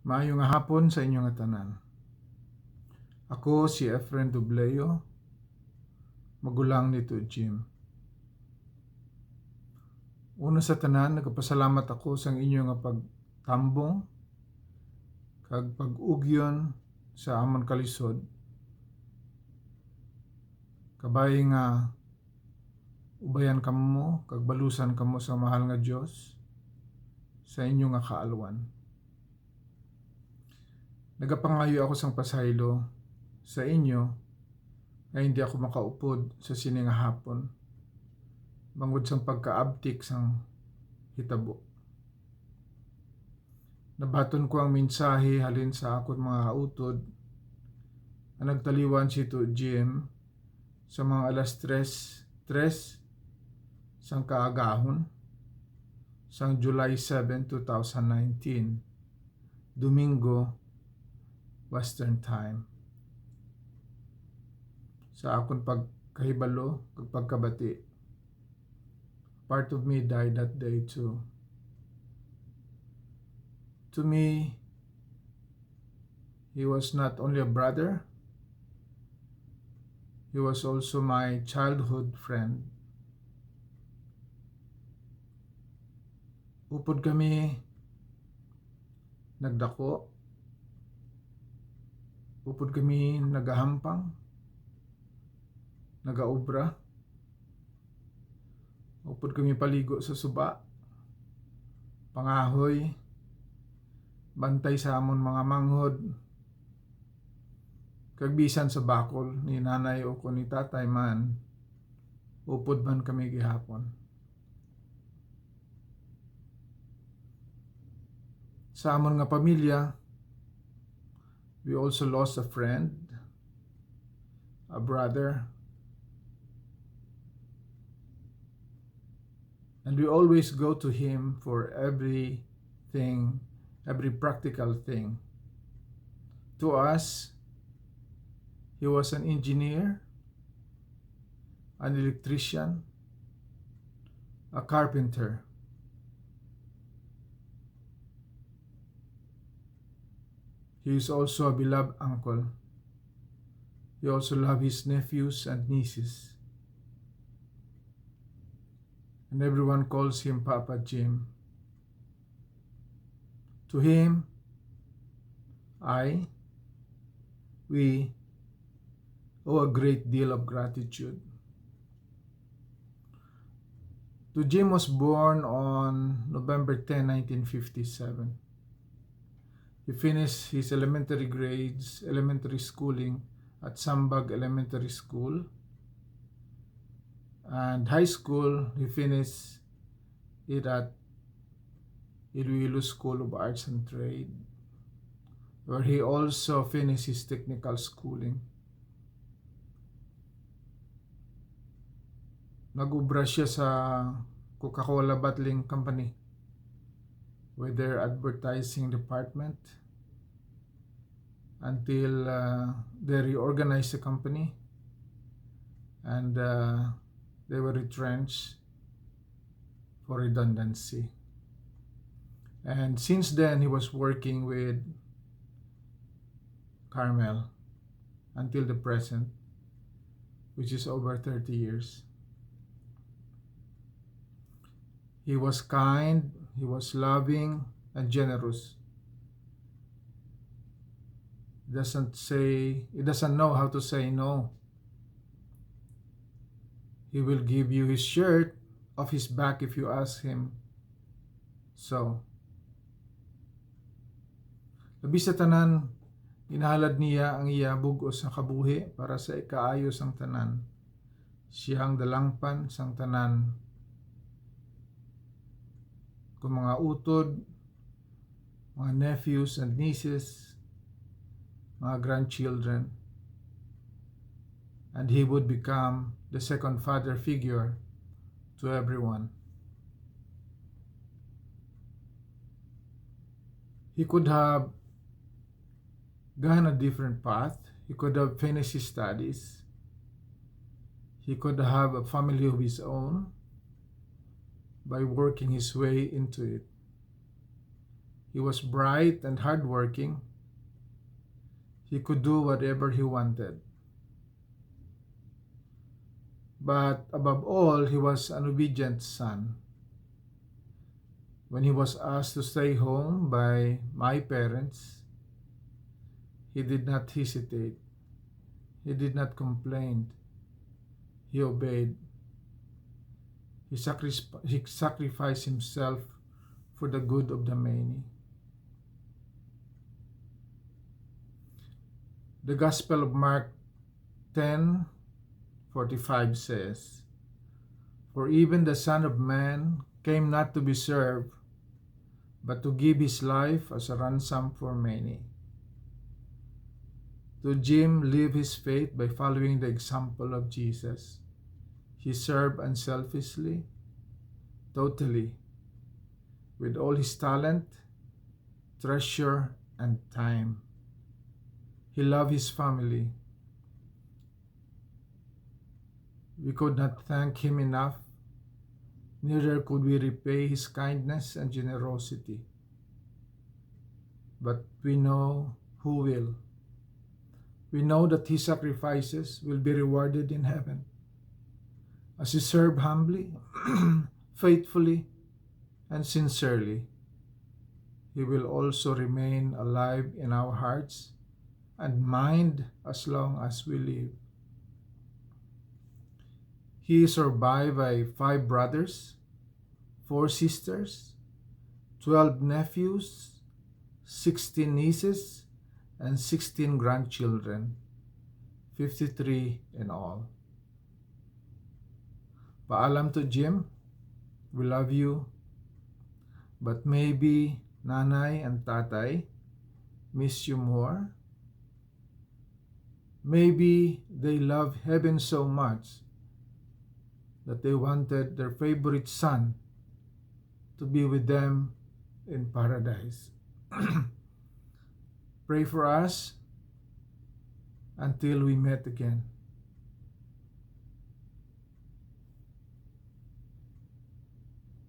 Maayong nga hapon sa inyong nga tanan. Ako si Efren Dubleo, magulang nito Jim. Una sa tanan, nagpasalamat ako sa inyong nga pagtambong kag pag-ugyon sa amon kalisod. Kabay nga ubayan kamo kag balusan kamo sa mahal nga Dios sa inyong nga kaalwan. Nagapangayo ako sang pasaylo sa inyo ay hindi ako makaupod sa sini nga hapon bangod sang pagkaabtik sang hitabo. Nabaton ko ang mensahe halin sa akon mga utod na nagtaliwan si to Jim sa mga alas 3 sang kaagahon sang July 7, 2019, Domingo, Western Time. Sa akon pagkahibalo kag pagkabati, part of me died that day too. To me, he was not only a brother, he was also my childhood friend. Upod kami nagdako, upod kami nagahampang, nagaobra, upod kami paligo sa suba, pangahoy, bantay sa amon mga manghod, kag bisan sa bakol ni nanay o ko ni tatay man, upod man kami gihapon. Sa amon nga pamilya, we also lost a friend, a brother, and we always go to him for everything, every practical thing. To us, he was an engineer, an electrician, a carpenter. He is also a beloved uncle. He also loved his nephews and nieces. And everyone calls him Papa Jim. To him, we owe a great deal of gratitude. To Jim was born on November 10, 1957. He finished his elementary schooling at Sambag Elementary School. And high school, he finished it at Iloilo School of Arts and Trade, where he also finished his technical schooling. Nag-ubra siya sa Coca-Cola Bottling Company with their advertising department until they reorganized the company and they were retrenched for redundancy. And since then, he was working with Carmel until the present, which is over 30 years. He was kind, he was loving and generous. He doesn't know how to say no. He will give you his shirt off his back if you ask him. So, labi sa tanan, inahalad niya ang iya bugos sa kabuhi para sa ikaayos ang tanan. Siyang dalangpan sang tanan kung mga utod, mga nephews and nieces, mga grandchildren, and he would become the second father figure to everyone. He could have gone a different path. He could have finished his studies. He could have a family of his own by working his way into it. He was bright and hardworking. He could do whatever he wanted. But above all, he was an obedient son. When he was asked to stay home by my parents, he did not hesitate. He did not complain. He obeyed. He sacrificed himself for the good of the many. The Gospel of Mark 10:45 says, "For even the Son of Man came not to be served, but to give his life as a ransom for many." To Jim lived his faith by following the example of Jesus. He served unselfishly, totally, with all his talent, treasure, and time. He loved his family. We could not thank him enough, neither could we repay his kindness and generosity. But we know who will. We know that his sacrifices will be rewarded in heaven. As he served humbly, faithfully, and sincerely, he will also remain alive in our hearts and mind as long as we live. He is survived by 5 brothers, 4 sisters, 12 nephews, 16 nieces, and 16 grandchildren, 53 in all. Paalam to Jim, we love you, but maybe Nanay and Tatay miss you more. Maybe they love heaven so much that they wanted their favorite son to be with them in paradise. Pray for us until we meet again.